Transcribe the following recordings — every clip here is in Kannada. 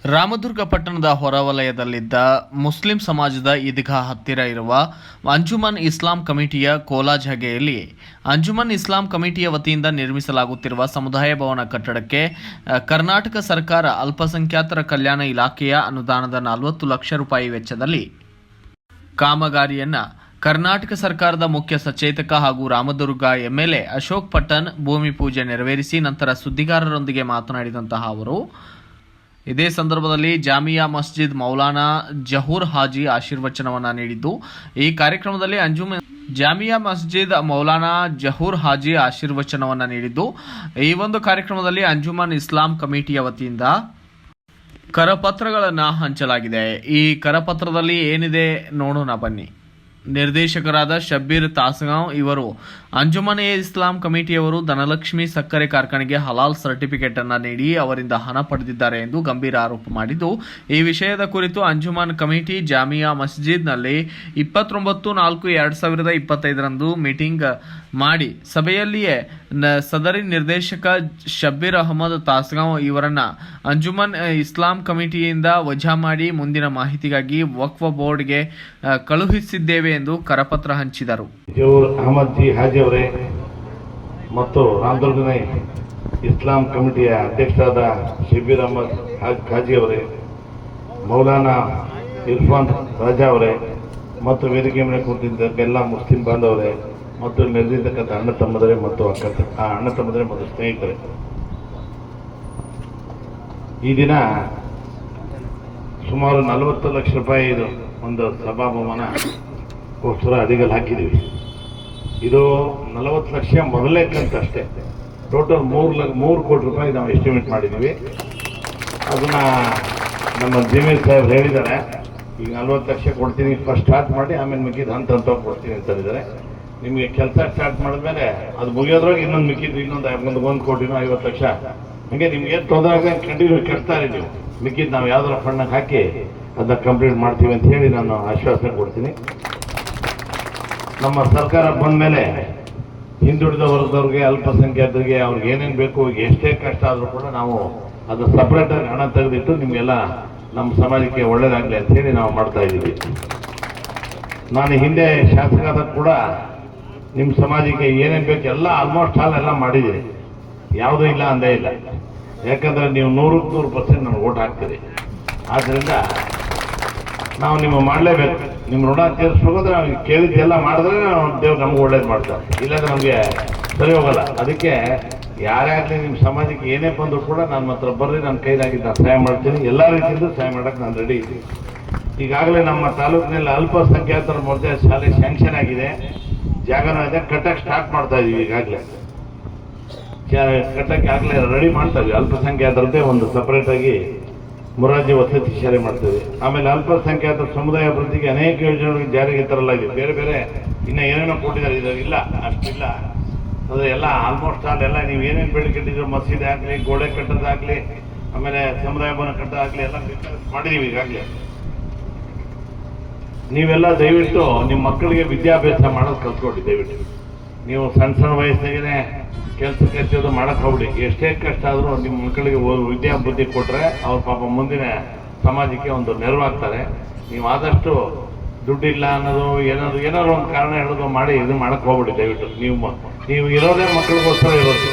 ರಾಮದುರ್ಗ ಪಟ್ಟಣದ ಹೊರವಲಯದಲ್ಲಿದ್ದ ಮುಸ್ಲಿಂ ಸಮಾಜದ ಈದ್ಗಾ ಹತ್ತಿರ ಇರುವ ಅಂಜುಮನ್ ಇಸ್ಲಾಂ ಕಮಿಟಿಯ ಕೋಲಾಜಗೆಯಲ್ಲಿ ಅಂಜುಮನ್ ಇಸ್ಲಾಂ ಕಮಿಟಿಯ ವತಿಯಿಂದ ನಿರ್ಮಿಸಲಾಗುತ್ತಿರುವ ಸಮುದಾಯ ಭವನ ಕಟ್ಟಡಕ್ಕೆ ಕರ್ನಾಟಕ ಸರ್ಕಾರ ಅಲ್ಪಸಂಖ್ಯಾತರ ಕಲ್ಯಾಣ ಇಲಾಖೆಯ ಅನುದಾನದ 40 ಲಕ್ಷ ರೂಪಾಯಿ ವೆಚ್ಚದಲ್ಲಿ ಕಾಮಗಾರಿಯನ್ನು ಕರ್ನಾಟಕ ಸರ್ಕಾರದ ಮುಖ್ಯ ಸಚೇತಕ ಹಾಗೂ ರಾಮದುರ್ಗ ಎಂಎಲ್ಎ ಅಶೋಕ್ ಪಟ್ಟಣ್ ಭೂಮಿ ಪೂಜೆ ನೆರವೇರಿಸಿ ನಂತರ ಸುದ್ದಿಗಾರರೊಂದಿಗೆ ಮಾತನಾಡಿದಂತಹ ಅವರು ಇದೇ ಸಂದರ್ಭದಲ್ಲಿ ಜಾಮಿಯಾ ಮಸ್ಜಿದ್ ಮೌಲಾನಾ ಜಹೂರ್ ಹಾಜಿ ಆಶೀರ್ವಚನವನ್ನು ನೀಡಿದ್ದು, ಈ ಕಾರ್ಯಕ್ರಮದಲ್ಲಿ ಜಾಮಿಯಾ ಮಸ್ಜಿದ್ ಮೌಲಾನಾ ಜಹೂರ್ ಹಾಜಿ ಆಶೀರ್ವಚನವನ್ನು ನೀಡಿದ್ದು, ಈ ಒಂದು ಕಾರ್ಯಕ್ರಮದಲ್ಲಿ ಅಂಜುಮನ್ ಇಸ್ಲಾಂ ಕಮಿಟಿಯ ವತಿಯಿಂದ ಕರಪತ್ರಗಳನ್ನು ಹಂಚಲಾಗಿದೆ. ಈ ಕರಪತ್ರದಲ್ಲಿ ಏನಿದೆ ನೋಡೋಣ ಬನ್ನಿ. ನಿರ್ದೇಶಕರಾದ ಶಬ್ಬೀರ್ ತಾಸಗಾಂವ್ ಇವರು ಅಂಜುಮನ್ ಇಸ್ಲಾಂ ಕಮಿಟಿಯವರು ಧನಲಕ್ಷ್ಮಿ ಸಕ್ಕರೆ ಕಾರ್ಖಾನೆಗೆ ಹಲಾಲ್ ಸರ್ಟಿಫಿಕೇಟ್ ಅನ್ನು ನೀಡಿ ಅವರಿಂದ ಹಣ ಪಡೆದಿದ್ದಾರೆ ಎಂದು ಗಂಭೀರ ಆರೋಪ ಮಾಡಿದ್ದು, ಈ ವಿಷಯದ ಕುರಿತು ಅಂಜುಮನ್ ಕಮಿಟಿ ಜಾಮಿಯಾ ಮಸ್ಜಿದ್ನಲ್ಲಿ 29/4/2025 ಮೀಟಿಂಗ್ ಮಾಡಿ ಸಭೆಯಲ್ಲಿಯೇ ಸದರಿ ನಿರ್ದೇಶಕ ಶಬ್ಬೀರ್ ಅಹಮದ್ ತಾಸಗಾಂವ್ ಇವರನ್ನ ಅಂಜುಮನ್ ಇಸ್ಲಾಂ ಕಮಿಟಿಯಿಂದ ವಜಾ ಮಾಡಿ ಮುಂದಿನ ಮಾಹಿತಿಗಾಗಿ ವಕ್ಫ್ ಬೋರ್ಡ್ಗೆ ಕಳುಹಿಸಿದ್ದೇವೆ ಎಂದು ಕರಪತ್ರ ಹಂಚಿದರು. ಅಹಮದ್ ಜಿ ಹಾಜಿ ಅವರೇ ಮತ್ತು ರಾಮದುರ್ಗನ ಇಸ್ಲಾಂ ಕಮಿಟಿಯ ಅಧ್ಯಕ್ಷರಾದ ಶಬ್ಬೀರ್ ಅಹಮದ್ ಹಾಜಿ ಅವರೇ, ಮೌಲಾನಾ ಇರ್ಫಾನ್ ರಾಜಾ ಅವರೇ ಮತ್ತು ವೇದಿಕೆ ಮೇಲೆ ಕೂತಿದ್ದ ಎಲ್ಲ ಮುಸ್ಲಿಂ ಬಾಂಧವರೇ ಮತ್ತು ನೆರೆದಿರ್ತಕ್ಕಂಥ ಅಣ್ಣ ತಮ್ಮದರೇ ಮತ್ತು ಸ್ನೇಹಿತರೆ, ಈ ದಿನ ಸುಮಾರು 40 ಲಕ್ಷ ರೂಪಾಯಿ ಇದು ಒಂದು ಸಭಾಭವನಕ್ಕೋಸ್ಕರ ಅಡಿಗಲ್ ಹಾಕಿದ್ದೀವಿ. ಇದು 40 ಲಕ್ಷ ಮೊದಲೇ ಕಂತು ಅಷ್ಟೇ. ಟೋಟಲ್ 3 ಕೋಟಿ ರೂಪಾಯಿ ನಾವು ಎಸ್ಟಿಮೇಟ್ ಮಾಡಿದ್ದೀವಿ. ಅದನ್ನ ನಮ್ಮ ಜಮೀರ್ ಸಾಹೇಬ್ರು ಹೇಳಿದ್ದಾರೆ, ಈಗ 40 ಲಕ್ಷ ಕೊಡ್ತೀನಿ, ಫಸ್ಟ್ ಸ್ಟಾರ್ಟ್ ಮಾಡಿ ಆಮೇಲೆ ಮಿಕ್ಕಿದ್ದು ಹಂತ ಕೊಡ್ತೀನಿ ಅಂತ ಹೇಳಿದ್ದಾರೆ. ನಿಮಗೆ ಕೆಲಸ ಸ್ಟಾರ್ಟ್ ಮಾಡಿದ್ಮೇಲೆ ಅದು ಮುಗಿಯೋದ್ರಾಗ ಇನ್ನೊಂದು ಮಿಕ್ಕಿದ್ದು ಇನ್ನೊಂದು 1 ಕೋಟಿನೋ 50 ಲಕ್ಷ ಹಂಗೆ ನಿಮ್ಗೆ ಏನು ತೊಂದರೆ ಕಂಟಿನ್ಯೂ ಕಟ್ತಾರೆ ನೀವು. ಮಿಕ್ಕಿದ್ದು ನಾವು ಯಾವ್ದಾರ ಫಂಡ್ನಾಗ ಹಾಕಿ ಅದನ್ನ ಕಂಪ್ಲೀಟ್ ಮಾಡ್ತೀವಿ ಅಂತ ಹೇಳಿ ನಾನು ಆಶ್ವಾಸನೆ ಕೊಡ್ತೀನಿ. ನಮ್ಮ ಸರ್ಕಾರ ಬಂದ ಮೇಲೆ ಹಿಂದುಳಿದ ವರ್ಗದವ್ರಿಗೆ, ಅಲ್ಪಸಂಖ್ಯಾತರಿಗೆ ಅವ್ರಿಗೆ ಏನೇನು ಬೇಕು, ಎಷ್ಟೇ ಕಷ್ಟ ಆದರೂ ಕೂಡ ನಾವು ಅದು ಸಪ್ರೇಟಾಗಿ ಹಣ ತೆಗೆದಿಟ್ಟು ನಿಮಗೆಲ್ಲ ನಮ್ಮ ಸಮಾಜಕ್ಕೆ ಒಳ್ಳೇದಾಗಲಿ ಅಂತ ಹೇಳಿ ನಾವು ಮಾಡ್ತಾ ಇದ್ದೀವಿ. ನಾನು ಹಿಂದೆ ಶಾಸಕರಾದ ಕೂಡ ನಿಮ್ಮ ಸಮಾಜಕ್ಕೆ ಏನೇನು ಬೇಕು ಎಲ್ಲ ಆಲ್ಮೋಸ್ಟ್ ಎಲ್ಲ ಮಾಡಿದ್ದೀರಿ, ಯಾವುದೂ ಇಲ್ಲ ಅಂದೇ ಇಲ್ಲ. ಯಾಕಂದರೆ ನೀವು 100% ನಮ್ಗೆ ಓಟ್ ಹಾಕ್ತೀರಿ. ಆದ್ದರಿಂದ ನಾವು ನಿಮ್ಮ ಮಾಡಲೇಬೇಕು. ನಿಮ್ಮ ಋಣ ತೀರಿಸ್ಬೇಕಂದ್ರೆ ನಾವು ಕೇಳಿದ್ದೆಲ್ಲ ಮಾಡಿದ್ರೆ ದೇವ್ರು ನಮ್ಗೆ ಒಳ್ಳೇದು ಮಾಡ್ತಾರೆ, ಇಲ್ಲಾಂದ್ರೆ ನಮಗೆ ಸರಿ ಹೋಗಲ್ಲ. ಅದಕ್ಕೆ ಯಾರೇ ಆಗಲಿ ನಿಮ್ಮ ಸಮಾಜಕ್ಕೆ ಏನೇ ಬಂದರೂ ಕೂಡ ನನ್ನ ಹತ್ರ ಬರ್ರಿ, ನನ್ನ ಕೈಲಾಗಿದ್ದು ನಾನು ಸಹಾಯ ಮಾಡ್ತೀನಿ. ಎಲ್ಲ ರೀತಿಯಿಂದ ಸಹಾಯ ಮಾಡೋಕ್ಕೆ ನಾನು ರೆಡಿ ಇದ್ದೀನಿ. ಈಗಾಗಲೇ ನಮ್ಮ ತಾಲೂಕಿನಲ್ಲಿ ಅಲ್ಪಸಂಖ್ಯಾತರ ಮೊದಲೇ ಶಾಲೆ ಸ್ಯಾಂಕ್ಷನ್ ಆಗಿದೆ, ಜಾಗನೂ ಇದೆ, ಕಟ್ಟಕ್ಕೆ ಸ್ಟಾರ್ಟ್ ಮಾಡ್ತಾ ಇದೀವಿ. ಈಗಾಗಲೇ ಕಟ್ಟಕ್ಕೆ ಆಗಲೇ ರೆಡಿ ಮಾಡ್ತಾ ಇದ್ವಿ. ಅಲ್ಪಸಂಖ್ಯಾತರದ್ದೇ ಒಂದು ಸಪ್ರೇಟಾಗಿ ಮೊರಾರ್ಜಿ ವಸತಿ ಶಾಲೆ ಮಾಡ್ತೀವಿ. ಆಮೇಲೆ ಅಲ್ಪಸಂಖ್ಯಾತರ ಸಮುದಾಯ ಅಭಿವೃದ್ಧಿಗೆ ಅನೇಕ ಯೋಜನೆಗಳು ಜಾರಿಗೆ ತರಲಾಗಿದೆ. ಬೇರೆ ಬೇರೆ ಇನ್ನೂ ಏನೇನೋ ಕೊಟ್ಟಿದ್ದಾರೆ, ಇದು ಇಲ್ಲ ಅಷ್ಟಿಲ್ಲ. ಅದು ಎಲ್ಲ ಆಲ್ಮೋಸ್ಟ್ ಎಲ್ಲ ನೀವು ಏನೇನು ಬೇಡಿಕೆ ಇಟ್ಟಿದ್ರು, ಮಸೀದಿ ಆಗಲಿ, ಗೋಡೆ ಕಟ್ಟೋದಾಗಲಿ, ಆಮೇಲೆ ಸಮುದಾಯ ಭವನ ಕಟ್ಟೋದಾಗಲಿ ಎಲ್ಲ ಮಾಡಿದ್ದೀವಿ ಈಗಾಗಲೇ. ನೀವೆಲ್ಲ ದಯವಿಟ್ಟು ನಿಮ್ಮ ಮಕ್ಕಳಿಗೆ ವಿದ್ಯಾಭ್ಯಾಸ ಮಾಡೋದು ಕಲ್ತ್ಕೊಡಿ. ದಯವಿಟ್ಟು ನೀವು ಸಣ್ಣ ವಯಸ್ಸಿಗೆ ಕೆಲಸಕ್ಕೆ ಹಚ್ಚೋದು ಮಾಡೋಕ್ಕೆ ಹೋಗ್ಬಿಡಿ. ಎಷ್ಟೇ ಕಷ್ಟ ಆದರೂ ನಿಮ್ಮ ಮಕ್ಕಳಿಗೆ ವಿದ್ಯಾಬುದ್ಧಿ ಕೊಟ್ಟರೆ ಅವ್ರ ಪಾಪ ಮುಂದಿನ ಸಮಾಜಕ್ಕೆ ಒಂದು ನೆರವಾಗ್ತಾರೆ. ನೀವು ಆದಷ್ಟು ದುಡ್ಡಿಲ್ಲ ಅನ್ನೋದು ಏನಾದ್ರು ಒಂದು ಕಾರಣ ಹೇಳೋದು ಮಾಡಿ ಇದು ಮಾಡೋಕ್ಕೆ ಹೋಗ್ಬಿಡಿ. ದಯವಿಟ್ಟು ನೀವು ಇರೋದೇ ಮಕ್ಕಳಿಗೋಸ್ಕರ ಇರೋದು.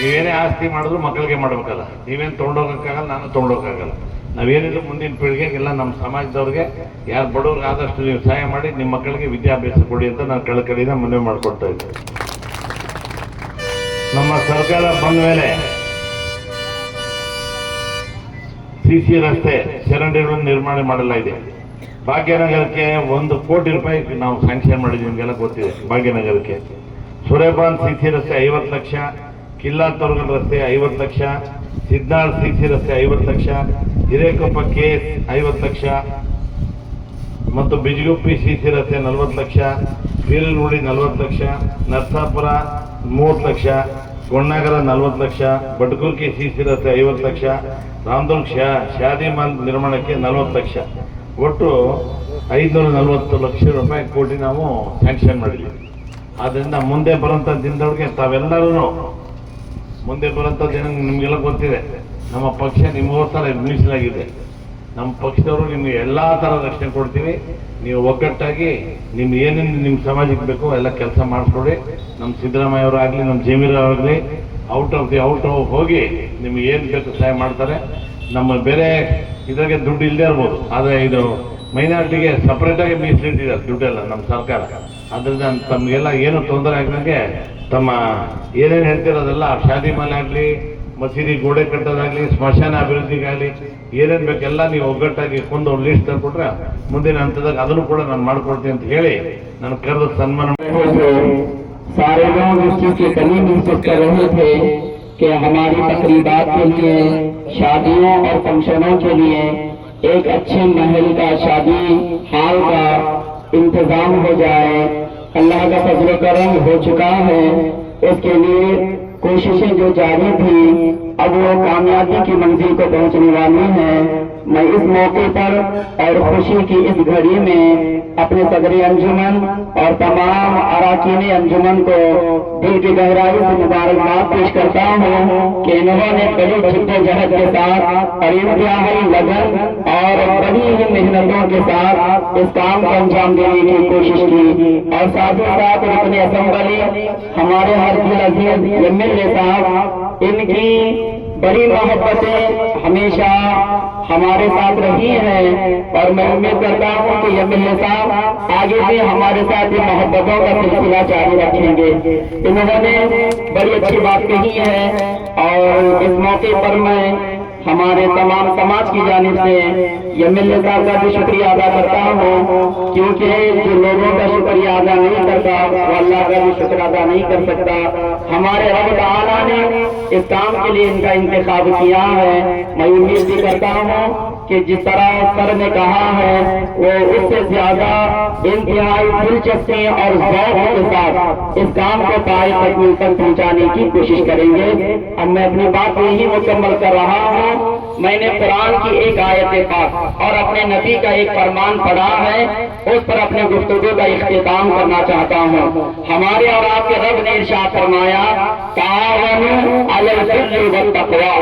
ನೀವೇನೇ ಆಸ್ತಿ ಮಾಡಿದ್ರು ಮಕ್ಕಳಿಗೆ ಮಾಡಬೇಕಲ್ಲ. ನೀವೇನು ತೊಗೊಂಡೋಗೋಕ್ಕಾಗಲ್ಲ, ನಾನು ತೊಗೊಂಡೋಗೋಕ್ಕಾಗಲ್ಲ. ನಾವೇನಿದ್ರು ಮುಂದಿನ ಪೀಳಿಗೆಗೆಲ್ಲ ನಮ್ಮ ಸಮಾಜದವ್ರಿಗೆ ಯಾರು ಬಡವ್ರಿಗೆ ಆದಷ್ಟು ನೀವು ಸಹಾಯ ಮಾಡಿ ನಿಮ್ಮ ಮಕ್ಕಳಿಗೆ ವಿದ್ಯಾಭ್ಯಾಸ ಕೊಡಿ ಅಂತ ನಾನು ಕಳಕಳಿಯಿಂದ ಮನವಿ ಮಾಡ್ಕೊಳ್ತಾ ಇದ್ದೆ. ನಮ್ಮ ಸರ್ಕಾರ ಬಂದ ಮೇಲೆ CC ರಸ್ತೆ ಚರಂಡಿಗಳನ್ನು ನಿರ್ಮಾಣ ಮಾಡಲಾಗಿದೆ. ಭಾಗ್ಯನಗರಕ್ಕೆ 1 ಕೋಟಿ ರೂಪಾಯಿ ನಾವು ಸ್ಯಾಂಕ್ಷನ್ ಮಾಡಿದ್ವಿ, ನಿಮಗೆಲ್ಲ ಗೊತ್ತಿದೆ. ಭಾಗ್ಯನಗರಕ್ಕೆ ಸುರೇಬಾನ್ CC ರಸ್ತೆ 50 ಲಕ್ಷ, ಕಿಲ್ಲಾ ತೊರಗಲ್ ರಸ್ತೆ 50 ಲಕ್ಷ, ಸಿದ್ನಾಳ್ CC ರಸ್ತೆ 50 ಲಕ್ಷ, ಹಿರೇಕೊಪ್ಪ KS 50 ಲಕ್ಷ ಮತ್ತು ಬಿಜಗುಪ್ಪಿ CC ರಸ್ತೆ 40 ಲಕ್ಷ, ಬೀರಲ್ಗುಡಿ 40 ಲಕ್ಷ, ನರಸಾಪುರ 30 ಲಕ್ಷ, ಗೊಣ್ಣನಗರ 40 ಲಕ್ಷ, ಬಡ್ಗುರ್ಕಿ CC ರಸ್ತೆ 50 ಲಕ್ಷ, ರಾಮದುರ್ಗ ಶಾದಿ ಮಾಲ್ ನಿರ್ಮಾಣಕ್ಕೆ 40 ಲಕ್ಷ, ಒಟ್ಟು 540 ಲಕ್ಷ ರೂಪಾಯಿ ಕೋಟಿ ನಾವು ಸ್ಯಾಂಕ್ಷನ್ ಮಾಡಿದ್ವಿ. ಆದ್ದರಿಂದ ಮುಂದೆ ಬರುವಂಥ ದಿನದೊಳಗೆ ತಾವೆಲ್ಲರೂ ಮುಂದೆ ಬರೋಂಥದ್ದು ಏನೋ ನಿಮಗೆಲ್ಲ ಗೊತ್ತಿದೆ. ನಮ್ಮ ಪಕ್ಷ ನಿಮಗೋಸ್ಕರ ಮೀಸಲಾಗಿದೆ. ನಮ್ಮ ಪಕ್ಷದವರು ನಿಮಗೆ ಎಲ್ಲ ಥರ ರಕ್ಷಣೆ ಕೊಡ್ತೀವಿ. ನೀವು ಒಗ್ಗಟ್ಟಾಗಿ ನಿಮ್ಗೆ ಏನೇನು ನಿಮ್ಮ ಸಮಾಜಕ್ಕೆ ಬೇಕೋ ಎಲ್ಲ ಕೆಲಸ ಮಾಡಿಸ್ಕೊಡಿ. ನಮ್ಮ ಸಿದ್ದರಾಮಯ್ಯ ಅವರಾಗಲಿ, ನಮ್ಮ ಜಮೀರ್ ಅವರಾಗಲಿ ಔಟ್ ಹೋಗಿ ನಿಮ್ಗೆ ಏನು ಬೇಕು ಸಹಾಯ ಮಾಡ್ತಾರೆ. ನಮ್ಮ ಬೇರೆ ಇದ್ರಾಗೆ ದುಡ್ಡು ಇಲ್ಲದೆ ಇರ್ಬೋದು, ಆದರೆ ಇದು ಮೈನಾರಿಟಿಗೆ ಸಪ್ರೇಟಾಗಿ ಮೀಸಲಿಟ್ಟಿದ್ದಾರೆ ದುಡ್ಡೆಲ್ಲ ನಮ್ಮ ಸರ್ಕಾರ. ಅದರಿಂದ ತಮಗೆಲ್ಲ ಏನು ತೊಂದರೆ ಆಗದಂಗೆ ತಮ್ಮ ಏನೇನು ಹೇಳ್ತಿರೋದೆಲ್ಲ ಶಾದಿ ಮನೆ ಆಗಲಿ, ಮಸೀದಿ ಗೋಡೆ ಕಟ್ಟೋದಾಗಲಿ, ಸ್ಮಶಾನ ಅಭಿವೃದ್ಧಿಗಾಗಲಿ ಏನೇನು ಬೇಕೆಲ್ಲ ನೀವು ಒಗ್ಗಟ್ಟಾಗಿ ಕೊಂಡು ಒಂದು ಲಿಸ್ಟ್ ತಂದುಕೊಟ್ರೆ ಮುಂದಿನ ಹಂತದಾಗ ಅದನ್ನು ಕೂಡ ನಾನು ಮಾಡ್ಕೊಡ್ತೀನಿ ಅಂತ ಹೇಳಿ ನಾನು ಕರೆದು ಸನ್ಮಾನ सारे लोग इस चीज की कमी महसूस कर रहे थे कि हमारी तकरीबात के लिए, शादियों और फंक्शनों के लिए एक अच्छे महल का, शादी हाल का इंतजाम हो जाए। अल्लाह का फजल करम हो चुका है। उसके लिए कोशिशें जो जारी थी अब वो कामयाबी की मंजिल को पहुंचने वाली हैं। मैं इस मौके पर और खुशी की इस घड़ी में अपने सदरी अंजुमन और तमाम अराकीन अंजुमन को दिल की गहराई से मुबारकबाद पेश करता हूँ कि इन्होंने बड़ी जिद्दोजहद के साथ और इंतहाई लगन और बड़ी ही मेहनतों के साथ इस काम को अंजाम देने की कोशिश की। और साथ ही साथ रुकने असेंबली हमारे हरदिल अजीज एमएलए साहब, इनकी बड़ी मोहब्बतें हमेशा हमारे साथ रही हैं और मैं उम्मीद करता हूँ कि एमएलए साहब आगे भी हमारे साथ ये मोहब्बतों का सिलसिला जारी रखेंगे। इन्होंने बड़ी अच्छी बात कही है और इस मौके पर मैं हमारे तमाम समाज की जानिब से एमएलए साहब का भी शुक्रिया अदा करता हूँ, क्योंकि जो लोगों का शुक्रिया अदा नहीं करता वो अल्लाह का भी शुक्र अदा नहीं कर सकता। हमारे रब तआला ने इस काम के लिए इनका इंतखाब किया है। मैं उम्मीद भी करता हूँ कि जिस तरह सर ने कहा है वो उससे ज्यादा इंतहाई दिलचस्पी और ज़ौक़ के साथ इस काम को पाए तकमील तक पहुँचाने की कोशिश करेंगे। अब मैं अपनी बात यही मुकम्मल कर रहा हूँ। मैंने कुरान की एक आयत पाक और अपने नबी का एक फरमान पढ़ा है, उस पर अपने गुफ्तगू का इख्तिताम करना चाहता हूँ। हमारे और आपके रब ने इरशाद फरमाया, ताअवनु अलल बिर्रि वत्तक़वा,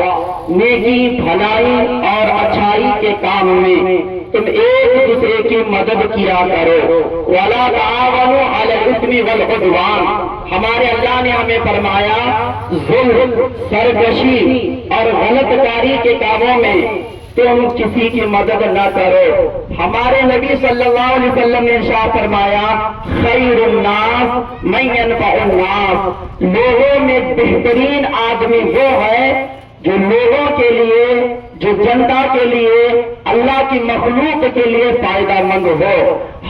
नेकी, भलाई और अच्छाई के काम में तुम एक दूसरे की मदद किया करो। वला ताअवनु अलल इस्मि वल उद्वान, हमारे अल्लाह ने हमें फरमाया जुल्म, सरकशी और गलतकारी के कामों में तुम किसी की मदद न करो। हमारे नबी सल्लल्लाहु अलैहि वसल्लम ने इरशाद फरमाया, खैरुन नास मन यनफउन नास, लोगों में बेहतरीन आदमी वो है जो लोगों के लिए, जो जनता के लिए, अल्लाह की मखलूक के लिए फायदेमंद हो।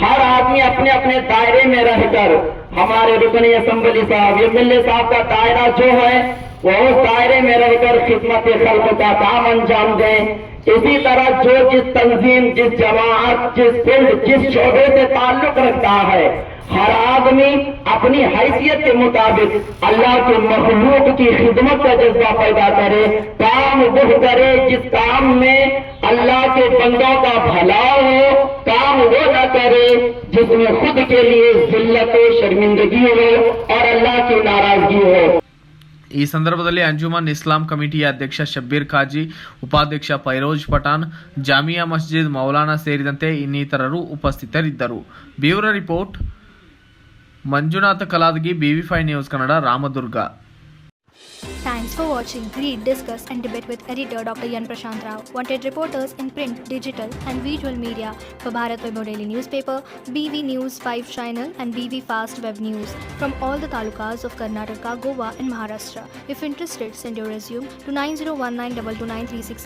हर आदमी अपने अपने दायरे में रहकर, हमारे रुकन असेंबली साहब, एमएलए साहब का दायरा जो है वो उस दायरे में रहकर खिदमत खल्क का काम अंजाम दें। इसी तरह जो जिस तंजीम, जिस जमात, जिस फील्ड, जिस शोबे से ताल्लुक रखता है, हर आदमी अपनी हैसियत के मुताबिक अल्लाह के मखलूक की खिदमत का जज्बा पैदा करे, काम वो करे जिस काम में अल्लाह के बंदों का भला हो, काम वो न करे जिसमें खुद के लिए जिल्लत, शर्मिंदगी हो और अल्लाह की नाराजगी हो। ಈ ಸಂದರ್ಭದಲ್ಲಿ ಅಂಜುಮನ್ ಇಸ್ಲಾಂ ಕಮಿಟಿಯ ಅಧ್ಯಕ್ಷ ಶಬ್ಬೀರ್ ಖಾಜಿ, ಉಪಾಧ್ಯಕ್ಷ ಫೈರೋಜ್ ಪಠಾಣ್, ಜಾಮಿಯಾ ಮಸ್ಜಿದ್ ಮೌಲಾನಾ ಸೇರಿದಂತೆ ಇನ್ನಿತರರು ಉಪಸ್ಥಿತರಿದ್ದರು. Bureau report Manjunatha Kaladagi, BV5 news Kannada, Ramdurg. Thanks for watching. Read, discuss and debate with editor Dr. Yan Prashant Rao. Wanted reporters in print, digital and visual media for Bharat Vaibhav Daily Newspaper, BV News 5 Channel and BV Fast Web News from all the talukas of Karnataka, Goa and Maharashtra. If interested, send your resume to 9019229363.